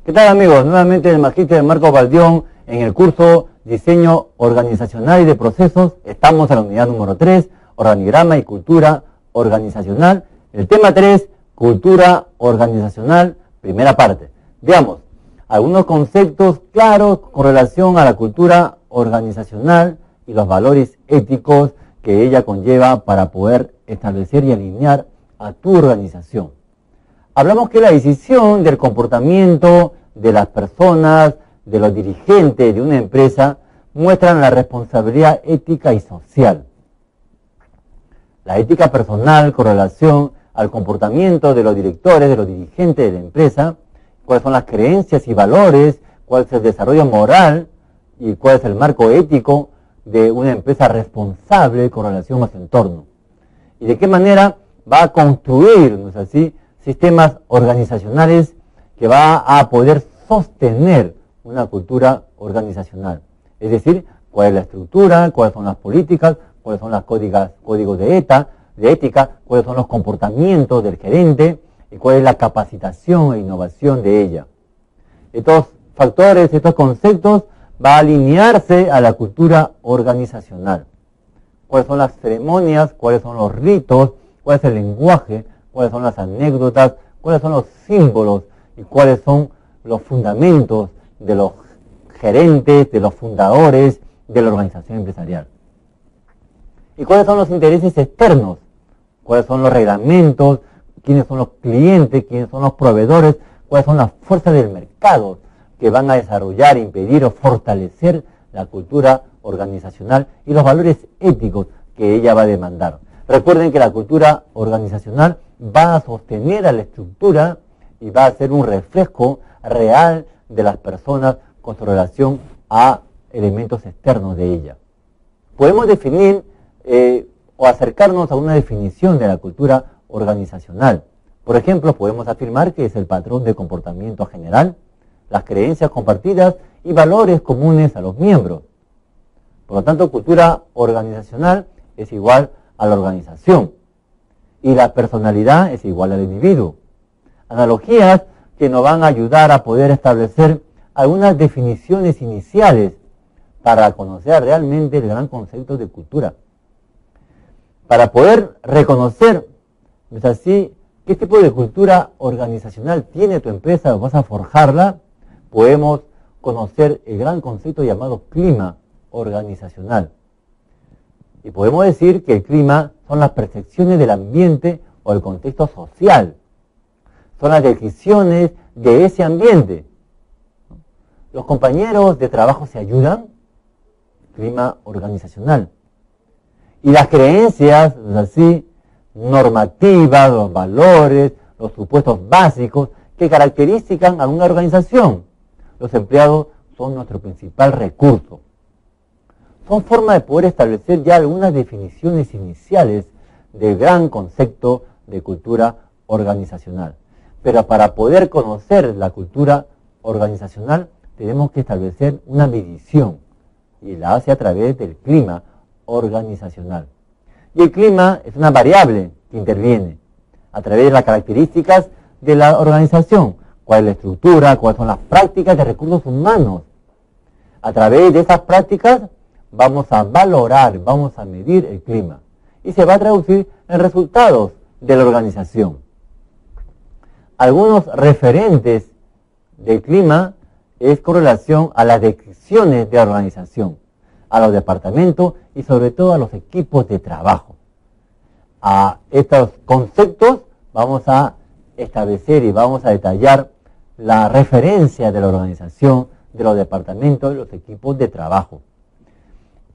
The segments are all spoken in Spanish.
¿Qué tal, amigos? Nuevamente el Magíster Marco Baldión en el curso Diseño Organizacional y de Procesos. Estamos en la unidad número 3, Organigrama y Cultura Organizacional. El tema 3, Cultura Organizacional, primera parte. Veamos algunos conceptos claros con relación a la cultura organizacional y los valores éticos que ella conlleva para poder establecer y alinear a tu organización. Hablamos que la decisión del comportamiento de las personas, de los dirigentes de una empresa, muestran la responsabilidad ética y social. La ética personal con relación al comportamiento de los directores, de los dirigentes de la empresa, cuáles son las creencias y valores, cuál es el desarrollo moral y cuál es el marco ético de una empresa responsable con relación a su entorno. Y de qué manera va a construir, ¿no es así?, sistemas organizacionales que va a poder sostener una cultura organizacional. Es decir, cuál es la estructura, cuáles son las políticas, cuáles son los códigos de ética, cuáles son los comportamientos del gerente y cuál es la capacitación e innovación de ella. Estos factores, estos conceptos, va a alinearse a la cultura organizacional. Cuáles son las ceremonias, cuáles son los ritos, cuál es el lenguaje, cuáles son las anécdotas, cuáles son los símbolos y cuáles son los fundamentos de los gerentes, de los fundadores de la organización empresarial. Y cuáles son los intereses externos, cuáles son los reglamentos, quiénes son los clientes, quiénes son los proveedores, cuáles son las fuerzas del mercado que van a desarrollar, impedir o fortalecer la cultura organizacional y los valores éticos que ella va a demandar. Recuerden que la cultura organizacional va a sostener a la estructura y va a ser un reflejo real de las personas con su relación a elementos externos de ella. Podemos definir o acercarnos a una definición de la cultura organizacional. Por ejemplo, podemos afirmar que es el patrón de comportamiento general, las creencias compartidas y valores comunes a los miembros. Por lo tanto, cultura organizacional es igual a la organización y la personalidad es igual al individuo. Analogías que nos van a ayudar a poder establecer algunas definiciones iniciales para conocer realmente el gran concepto de cultura. Para poder reconocer, ¿no es así?, qué tipo de cultura organizacional tiene tu empresa o vas a forjarla, podemos conocer el gran concepto llamado clima organizacional. Y podemos decir que el clima son las percepciones del ambiente o el contexto social. Son las decisiones de ese ambiente. Los compañeros de trabajo se ayudan, clima organizacional. Y las creencias, así, normativas, los valores, los supuestos básicos que caracterizan a una organización. Los empleados son nuestro principal recurso. Son formas de poder establecer ya algunas definiciones iniciales del gran concepto de cultura organizacional. Pero para poder conocer la cultura organizacional tenemos que establecer una medición y la hace a través del clima organizacional. Y el clima es una variable que interviene a través de las características de la organización. ¿Cuál es la estructura? ¿Cuáles son las prácticas de recursos humanos? A través de esas prácticas vamos a valorar, vamos a medir el clima y se va a traducir en resultados de la organización. Algunos referentes del clima es con relación a las decisiones de la organización, a los departamentos y sobre todo a los equipos de trabajo. A estos conceptos vamos a establecer y vamos a detallar la referencia de la organización, de los departamentos y los equipos de trabajo.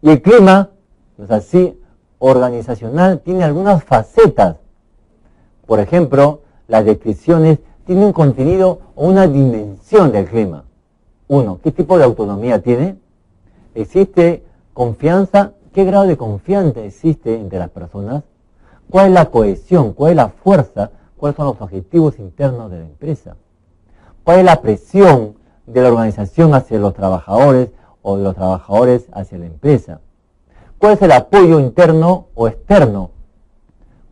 Y el clima, pues así, organizacional, tiene algunas facetas. Por ejemplo, las descripciones tienen un contenido o una dimensión del clima. Uno, ¿qué tipo de autonomía tiene? ¿Existe confianza? ¿Qué grado de confianza existe entre las personas? ¿Cuál es la cohesión? ¿Cuál es la fuerza? ¿Cuáles son los objetivos internos de la empresa? ¿Cuál es la presión de la organización hacia los trabajadores o de los trabajadores hacia la empresa? ¿Cuál es el apoyo interno o externo?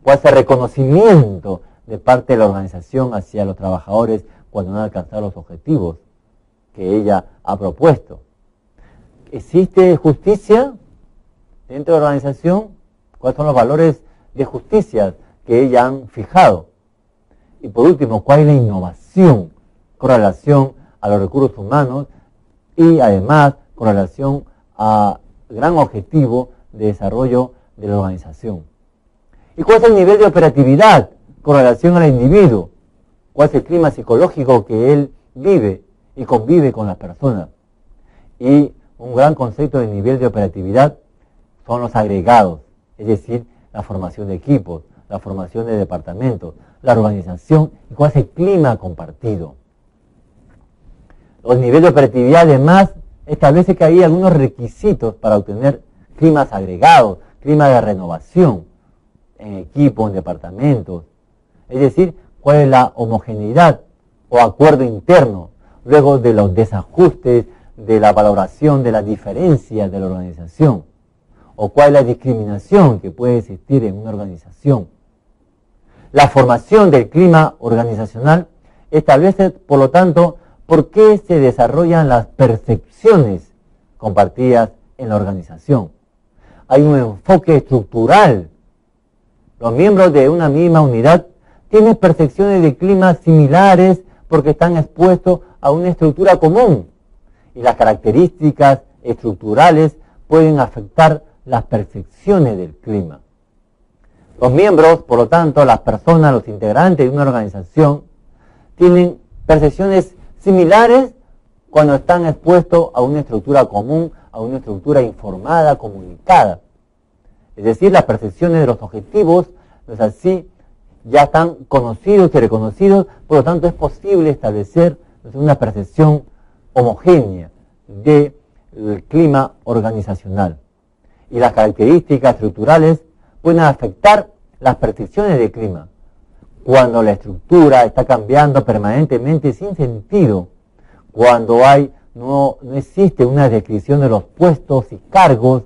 ¿Cuál es el reconocimiento de parte de la organización hacia los trabajadores cuando no han alcanzado los objetivos? que ella ha propuesto. ¿Existe justicia dentro de la organización? ¿Cuáles son los valores de justicia que ella han fijado? Y por último, ¿cuál es la innovación con relación a los recursos humanos y además con relación al gran objetivo de desarrollo de la organización? ¿Y cuál es el nivel de operatividad con relación al individuo? ¿Cuál es el clima psicológico que él vive y convive con las personas? Y un gran concepto de nivel de operatividad son los agregados, es decir, la formación de equipos, la formación de departamentos, la organización y cuál es el clima compartido. Los niveles de operatividad además establece que hay algunos requisitos para obtener climas agregados, clima de renovación en equipos, en departamentos. Es decir, cuál es la homogeneidad o acuerdo interno luego de los desajustes, de la valoración de las diferencias de la organización, o cuál es la discriminación que puede existir en una organización. La formación del clima organizacional establece, por lo tanto, por qué se desarrollan las percepciones compartidas en la organización. Hay un enfoque estructural. Los miembros de una misma unidad tienen percepciones de clima similares porque están expuestos a una estructura común. Y las características estructurales pueden afectar las percepciones del clima. Los miembros, por lo tanto, las personas, los integrantes de una organización, tienen percepciones similares cuando están expuestos a una estructura común, a una estructura informada, comunicada. Es decir, las percepciones de los objetivos, pues así, ya están conocidos y reconocidos, por lo tanto es posible establecer una percepción homogénea del clima organizacional. Y las características estructurales pueden afectar las percepciones del clima. Cuando la estructura está cambiando permanentemente sin sentido, cuando no existe una descripción de los puestos y cargos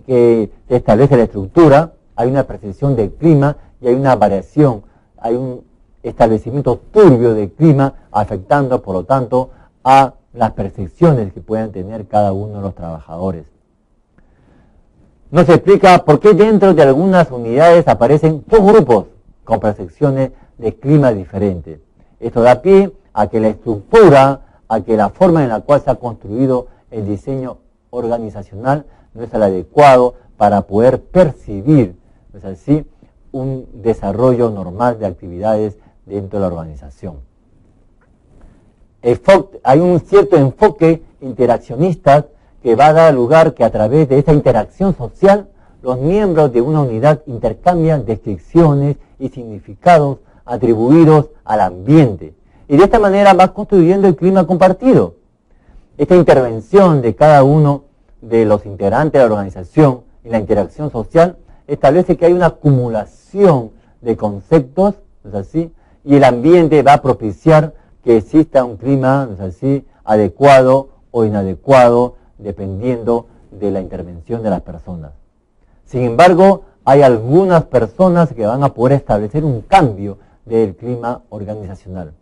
que establece la estructura, hay una percepción del clima y hay una variación, hay un establecimiento turbio del clima afectando, por lo tanto, a las percepciones que puedan tener cada uno de los trabajadores. Nos explica por qué dentro de algunas unidades aparecen subgrupos con percepciones de clima diferentes. Esto da pie a que la estructura, a que la forma en la cual se ha construido el diseño organizacional no es el adecuado para poder percibir, ¿no es así?, un desarrollo normal de actividades dentro de la organización. Hay un cierto enfoque interaccionista que va a dar lugar que a través de esta interacción social los miembros de una unidad intercambian descripciones y significados atribuidos al ambiente. Y de esta manera va construyendo el clima compartido. Esta intervención de cada uno de los integrantes de la organización en la interacción social establece que hay una acumulación de conceptos, ¿no es así?, y el ambiente va a propiciar que exista un clima, ¿no es así?, adecuado o inadecuado, dependiendo de la intervención de las personas. Sin embargo, hay algunas personas que van a poder establecer un cambio del clima organizacional.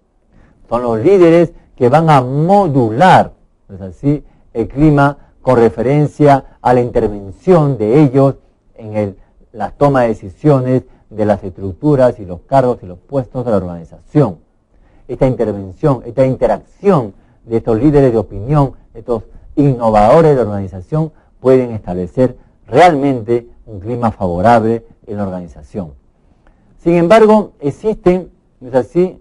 Son los líderes que van a modular, ¿no es así?, el clima con referencia a la intervención de ellos en la toma de decisiones de las estructuras y los cargos y los puestos de la organización. Esta intervención, esta interacción de estos líderes de opinión, estos innovadores de la organización, pueden establecer realmente un clima favorable en la organización. Sin embargo, existen, ¿no es así?,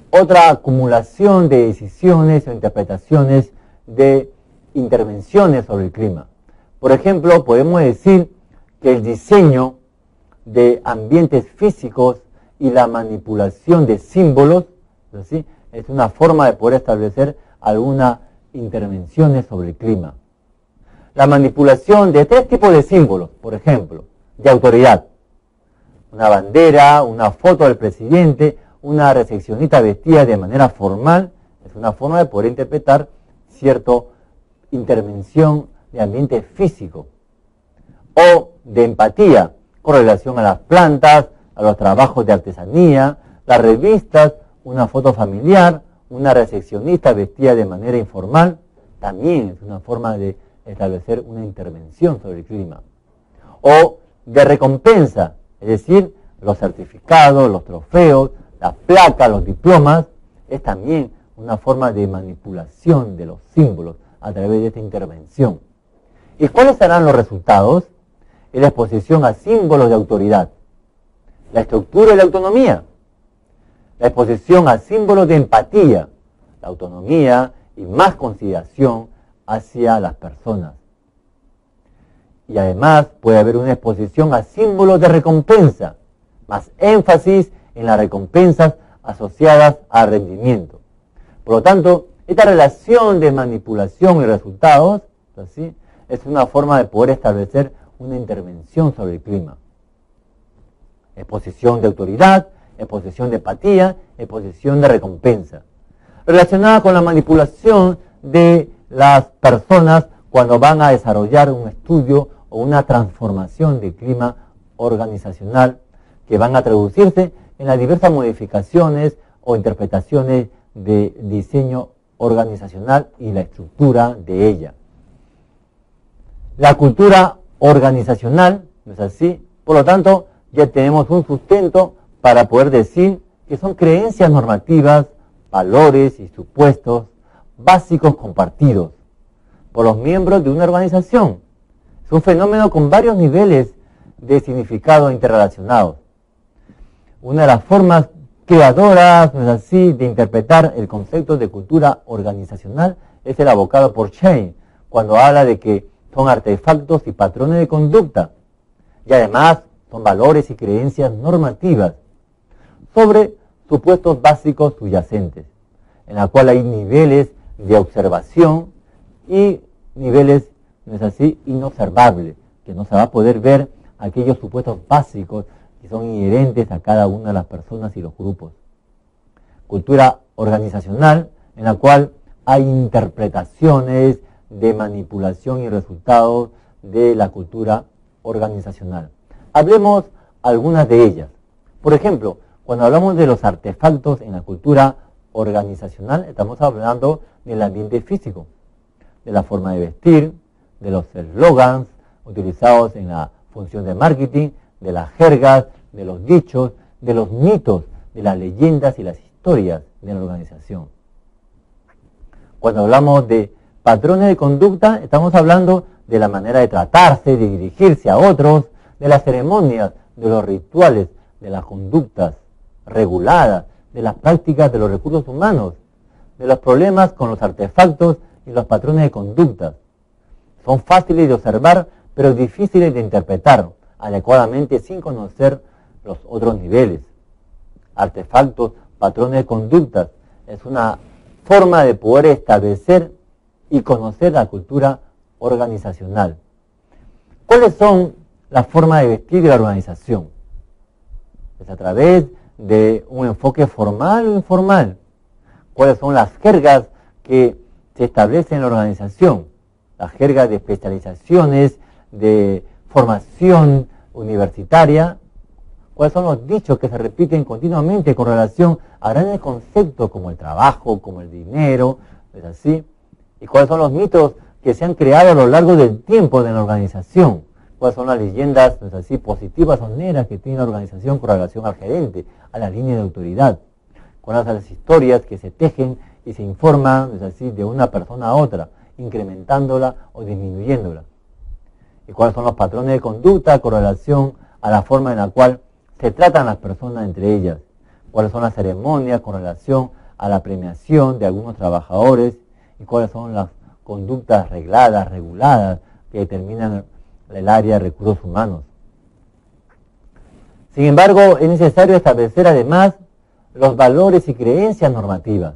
otra acumulación de decisiones o interpretaciones de intervenciones sobre el clima. Por ejemplo, podemos decir que el diseño de ambientes físicos y la manipulación de símbolos, ¿sí?, es una forma de poder establecer algunas intervenciones sobre el clima. La manipulación de 3 tipos de símbolos, por ejemplo, de autoridad. Una bandera, una foto del presidente, una recepcionista vestida de manera formal, es una forma de poder interpretar cierta intervención de ambiente físico. O de empatía, con relación a las plantas, a los trabajos de artesanía, las revistas, una foto familiar una recepcionista vestida de manera informal también es una forma de establecer una intervención sobre el clima. O de recompensa, es decir, los certificados, los trofeos, las placas, los diplomas, es también una forma de manipulación de los símbolos a través de esta intervención. ¿Y cuáles serán los resultados? Es la exposición a símbolos de autoridad, la estructura y la autonomía, la exposición a símbolos de empatía, la autonomía y más consideración hacia las personas. Y además puede haber una exposición a símbolos de recompensa, más énfasis en las recompensas asociadas al rendimiento. Por lo tanto, esta relación de manipulación y resultados, ¿sí?, es una forma de poder establecer una intervención sobre el clima. Exposición de autoridad, exposición de empatía, exposición de recompensa. Relacionada con la manipulación de las personas cuando van a desarrollar un estudio o una transformación del clima organizacional que van a traducirse en las diversas modificaciones o interpretaciones de diseño organizacional y la estructura de ella. La cultura organizacional, ¿no es así? Por lo tanto, ya tenemos un sustento para poder decir que son creencias normativas, valores y supuestos básicos compartidos por los miembros de una organización. Es un fenómeno con varios niveles de significado interrelacionados. Una de las formas creadoras, ¿no es así?, de interpretar el concepto de cultura organizacional es el abocado por Chain, cuando habla de que son artefactos y patrones de conducta, y además son valores y creencias normativas sobre supuestos básicos subyacentes, en la cual hay niveles de observación y niveles, ¿no es así?, inobservables, que no se va a poder ver aquellos supuestos básicos que son inherentes a cada una de las personas y los grupos. Cultura organizacional, en la cual hay interpretaciones de manipulación y resultados de la cultura organizacional. Hablemos algunas de ellas. Por ejemplo, cuando hablamos de los artefactos en la cultura organizacional, estamos hablando del ambiente físico, de la forma de vestir, de los eslogans utilizados en la función de marketing, de las jergas, de los dichos, de los mitos, de las leyendas y las historias de la organización. Cuando hablamos de patrones de conducta, estamos hablando de la manera de tratarse, de dirigirse a otros, de las ceremonias, de los rituales, de las conductas reguladas, de las prácticas de los recursos humanos, de los problemas con los artefactos y los patrones de conducta. Son fáciles de observar, pero difíciles de interpretar adecuadamente sin conocer los otros niveles. Artefactos, patrones de conducta, es una forma de poder establecer y conocer la cultura organizacional. ¿Cuáles son las formas de vestir de la organización? Es a través de un enfoque formal o informal. ¿Cuáles son las jergas que se establecen en la organización? Las jergas de especializaciones, de formación universitaria. ¿Cuáles son los dichos que se repiten continuamente con relación a grandes conceptos como el trabajo, como el dinero? ¿Es así? ¿Y cuáles son los mitos que se han creado a lo largo del tiempo de la organización? ¿Cuáles son las leyendas, ¿no es así?, positivas o negras que tiene la organización con relación al gerente, a la línea de autoridad? ¿Cuáles son las historias que se tejen y se informan, ¿no es así?, de una persona a otra, incrementándola o disminuyéndola? ¿Y cuáles son los patrones de conducta con relación a la forma en la cual se tratan las personas entre ellas? ¿Cuáles son las ceremonias con relación a la premiación de algunos trabajadores? ¿Y cuáles son las conductas regladas, reguladas, que determinan el área de recursos humanos? Sin embargo, es necesario establecer además los valores y creencias normativas.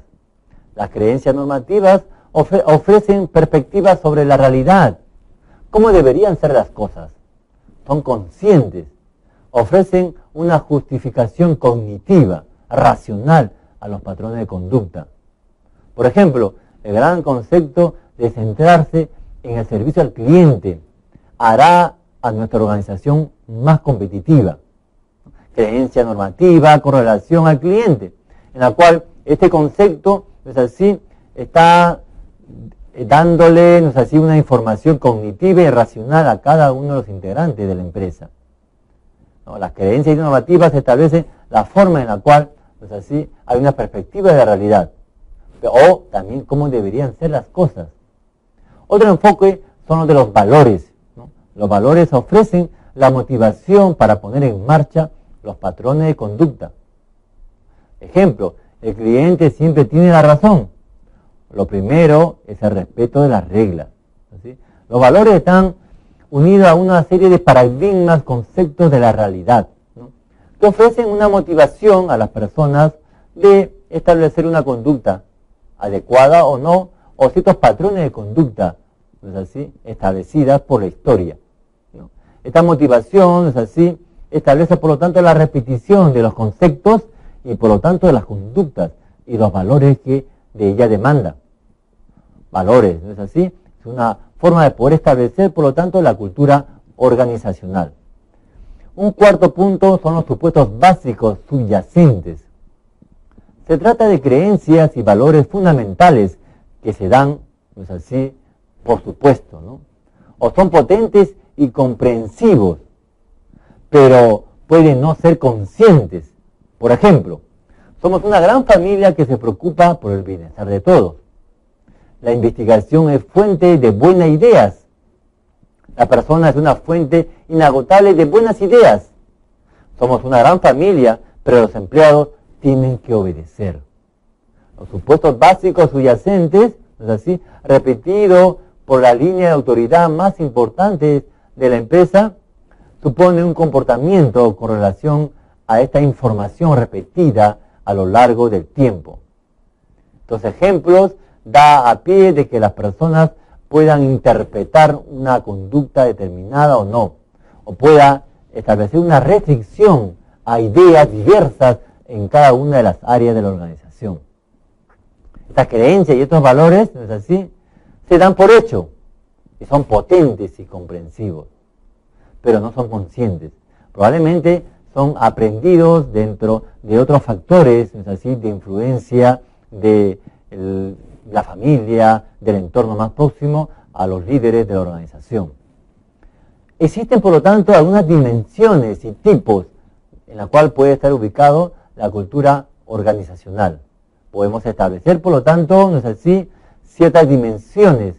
Las creencias normativas ofrecen perspectivas sobre la realidad, cómo deberían ser las cosas. Son conscientes, ofrecen una justificación cognitiva, racional a los patrones de conducta. Por ejemplo, el gran concepto de centrarse en el servicio al cliente hará a nuestra organización más competitiva. Creencia normativa con relación al cliente, en la cual este concepto ¿no es así?, está dándole, ¿no es así?, una información cognitiva y racional a cada uno de los integrantes de la empresa, ¿no? Las creencias innovativas establecen la forma en la cual, ¿no es así?, hay una perspectiva de la realidad, o también cómo deberían ser las cosas. Otro enfoque son los de los valores, ¿no? Los valores ofrecen la motivación para poner en marcha los patrones de conducta. Ejemplo, el cliente siempre tiene la razón. Lo primero es el respeto de las reglas, ¿sí? Los valores están unidos a una serie de paradigmas, conceptos de la realidad, ¿no?, que ofrecen una motivación a las personas de establecer una conducta adecuada o no, o ciertos patrones de conducta, ¿no es así?, establecidas por la historia, ¿no? Esta motivación, ¿no es así?, establece por lo tanto la repetición de los conceptos y por lo tanto de las conductas y los valores que de ella demanda. Valores, ¿no es así? Es una forma de poder establecer, por lo tanto, la cultura organizacional. Un cuarto punto son los supuestos básicos subyacentes. Se trata de creencias y valores fundamentales que se dan, ¿no es así?, por supuesto, ¿no?, o son potentes y comprensivos, pero pueden no ser conscientes. Por ejemplo, somos una gran familia que se preocupa por el bienestar de todos. La investigación es fuente de buenas ideas. La persona es una fuente inagotable de buenas ideas. Somos una gran familia, pero los empleados tienen que obedecer. Los supuestos básicos subyacentes, ¿no es así?, repetidos por la línea de autoridad más importante de la empresa, supone un comportamiento con relación a esta información repetida a lo largo del tiempo. Estos ejemplos da a pie de que las personas puedan interpretar una conducta determinada o no, o pueda establecer una restricción a ideas diversas en cada una de las áreas de la organización. Estas creencias y estos valores, ¿no es así?, se dan por hecho y son potentes y comprensivos, pero no son conscientes. Probablemente son aprendidos dentro de otros factores, ¿no es así?, de influencia de la familia, del entorno más próximo a los líderes de la organización. Existen, por lo tanto, algunas dimensiones y tipos en la cual puede estar ubicado la cultura organizacional. Podemos establecer, por lo tanto, ¿no es así?, ciertas dimensiones,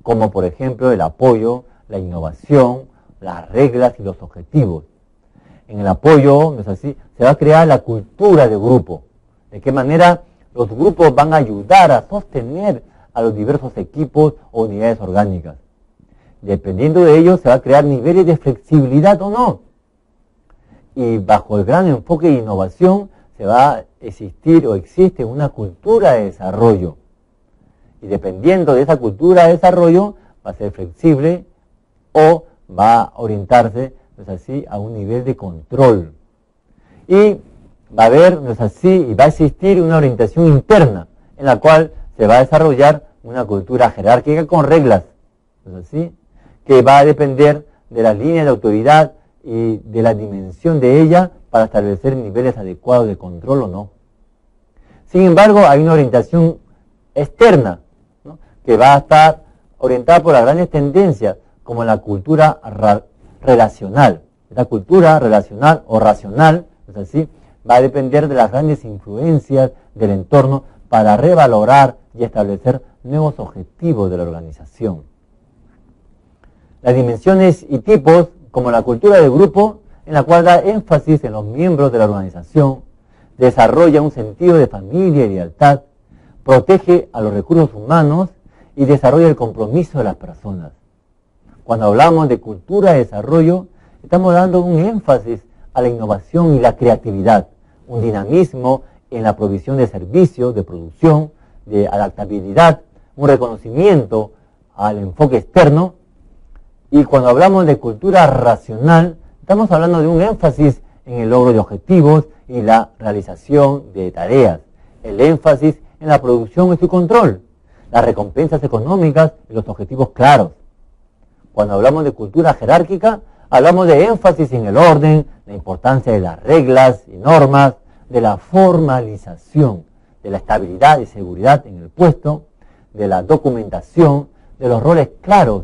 como por ejemplo el apoyo, la innovación, las reglas y los objetivos. En el apoyo, ¿no es así?, se va a crear la cultura de grupo. ¿De qué manera los grupos van a ayudar a sostener a los diversos equipos o unidades orgánicas? Dependiendo de ello, se va a crear niveles de flexibilidad o no. Y bajo el gran enfoque de innovación, se va a existir o existe una cultura de desarrollo. Y dependiendo de esa cultura de desarrollo, va a ser flexible o va a orientarse, ¿no es así?, a un nivel de control. Y va a haber, ¿no es así?, y va a existir una orientación interna en la cual se va a desarrollar una cultura jerárquica con reglas, ¿no es así?, que va a depender de las líneas de autoridad y de la dimensión de ella para establecer niveles adecuados de control o no. Sin embargo, hay una orientación externa, ¿no?, que va a estar orientada por las grandes tendencias, como la cultura relacional. Esta cultura relacional o racional, ¿no es así?, va a depender de las grandes influencias del entorno para revalorar y establecer nuevos objetivos de la organización. Las dimensiones y tipos, como la cultura de grupo, en la cual da énfasis en los miembros de la organización, desarrolla un sentido de familia y lealtad, protege a los recursos humanos y desarrolla el compromiso de las personas. Cuando hablamos de cultura de desarrollo, estamos dando un énfasis a la innovación y la creatividad, un dinamismo en la provisión de servicios, de producción, de adaptabilidad, un reconocimiento al enfoque externo. Y cuando hablamos de cultura racional, estamos hablando de un énfasis en el logro de objetivos y la realización de tareas, el énfasis en la producción y su control, las recompensas económicas y los objetivos claros. Cuando hablamos de cultura jerárquica, hablamos de énfasis en el orden, la importancia de las reglas y normas, de la formalización, de la estabilidad y seguridad en el puesto, de la documentación, de los roles claros,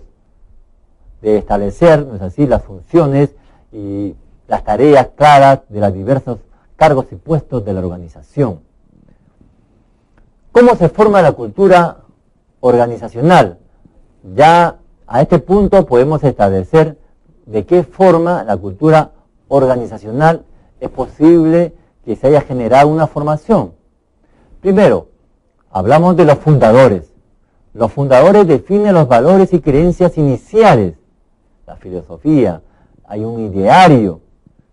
de establecer, ¿no es así?, las funciones y las tareas claras de los diversos cargos y puestos de la organización. ¿Cómo se forma la cultura organizacional? Ya a este punto podemos establecer de qué forma la cultura organizacional es posible que se haya generado una formación. Primero, hablamos de los fundadores. Los fundadores definen los valores y creencias iniciales, la filosofía, hay un ideario,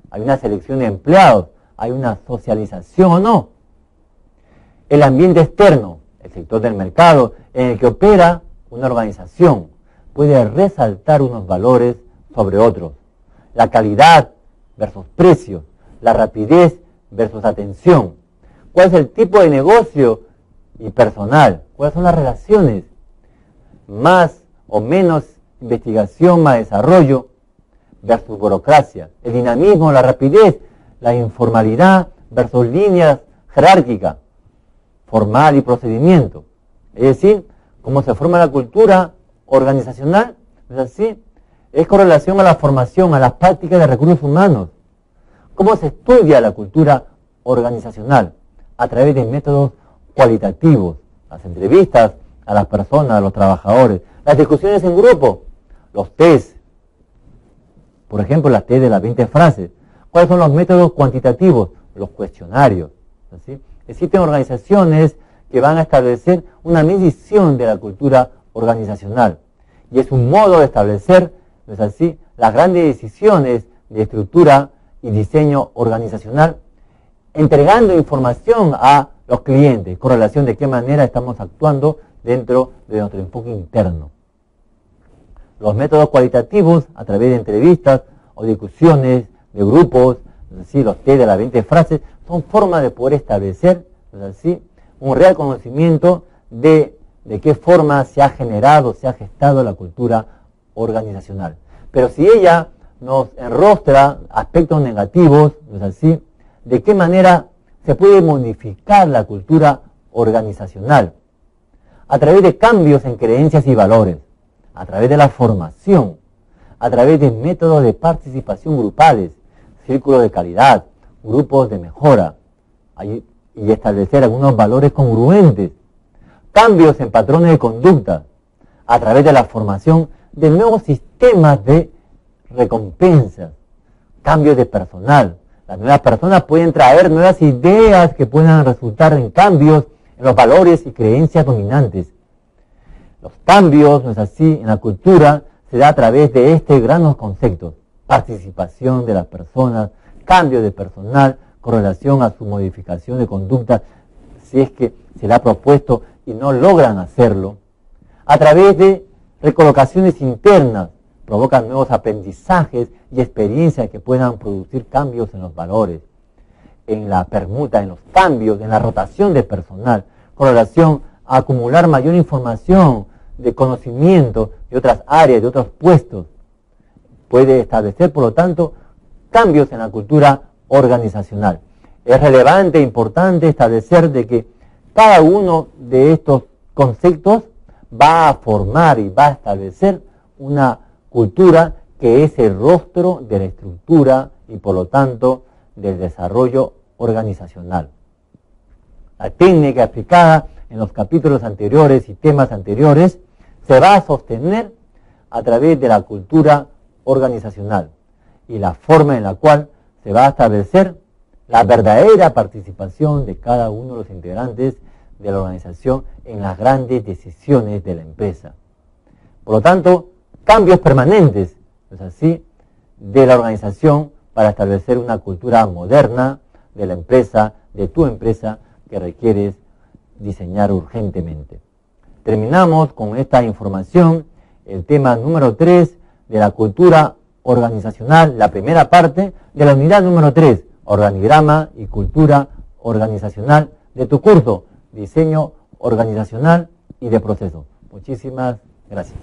hay una selección de empleados, hay una socialización o no. El ambiente externo, el sector del mercado en el que opera una organización, puede resaltar unos valores sobre otros. La calidad versus precio, la rapidez versus atención. ¿Cuál es el tipo de negocio y personal? ¿Cuáles son las relaciones? Más o menos investigación, más desarrollo versus burocracia. El dinamismo, la rapidez, la informalidad versus líneas jerárquicas, formal y procedimiento. Es decir, cómo se forma la cultura organizacional, ¿no es así? Es con relación a la formación, a las prácticas de recursos humanos. ¿Cómo se estudia la cultura organizacional? A través de métodos cualitativos, las entrevistas a las personas, a los trabajadores, las discusiones en grupo, los test, por ejemplo, las test de las 20 frases. ¿Cuáles son los métodos cuantitativos? Los cuestionarios. ¿Sí? Existen organizaciones que van a establecer una medición de la cultura organizacional y es un modo de establecer, ¿no es así?, las grandes decisiones de estructura y diseño organizacional, entregando información a los clientes con relación de qué manera estamos actuando dentro de nuestro enfoque interno. Los métodos cualitativos, a través de entrevistas o discusiones de grupos, ¿no es así?, los test de las 20 frases, son formas de poder establecer, ¿no es así?, un real conocimiento de qué forma se ha generado, se ha gestado la cultura organizacional. Pero si ella nos enrostra aspectos negativos, ¿no es así?, ¿de qué manera se puede modificar la cultura organizacional? A través de cambios en creencias y valores, a través de la formación, a través de métodos de participación grupales, círculos de calidad, grupos de mejora, y establecer algunos valores congruentes, cambios en patrones de conducta, a través de la formación de nuevos sistemas de recompensas, cambios de personal. Las nuevas personas pueden traer nuevas ideas que puedan resultar en cambios en los valores y creencias dominantes. Los cambios, ¿no es así?, en la cultura se da a través de estos grandes conceptos: participación de las personas, cambio de personal con relación a su modificación de conducta, si es que se le ha propuesto y no logran hacerlo, a través de recolocaciones internas, provocan nuevos aprendizajes y experiencias que puedan producir cambios en los valores, en la permuta, en los cambios, en la rotación de personal, con relación a acumular mayor información de conocimiento de otras áreas, de otros puestos. Puede establecer, por lo tanto, cambios en la cultura organizacional. Es relevante e importante establecer de que cada uno de estos conceptos va a formar y va a establecer una cultura que es el rostro de la estructura y por lo tanto del desarrollo organizacional. La técnica aplicada en los capítulos anteriores y temas anteriores se va a sostener a través de la cultura organizacional y la forma en la cual se va a establecer la verdadera participación de cada uno de los integrantes de la organización en las grandes decisiones de la empresa. Por lo tanto, cambios permanentes, ¿no es así?, de la organización para establecer una cultura moderna de la empresa, de tu empresa, que requieres diseñar urgentemente. Terminamos con esta información, el tema número 3 de la cultura organizacional, la primera parte de la unidad número 3, organigrama y cultura organizacional de tu curso, diseño organizacional y de procesos. Muchísimas gracias.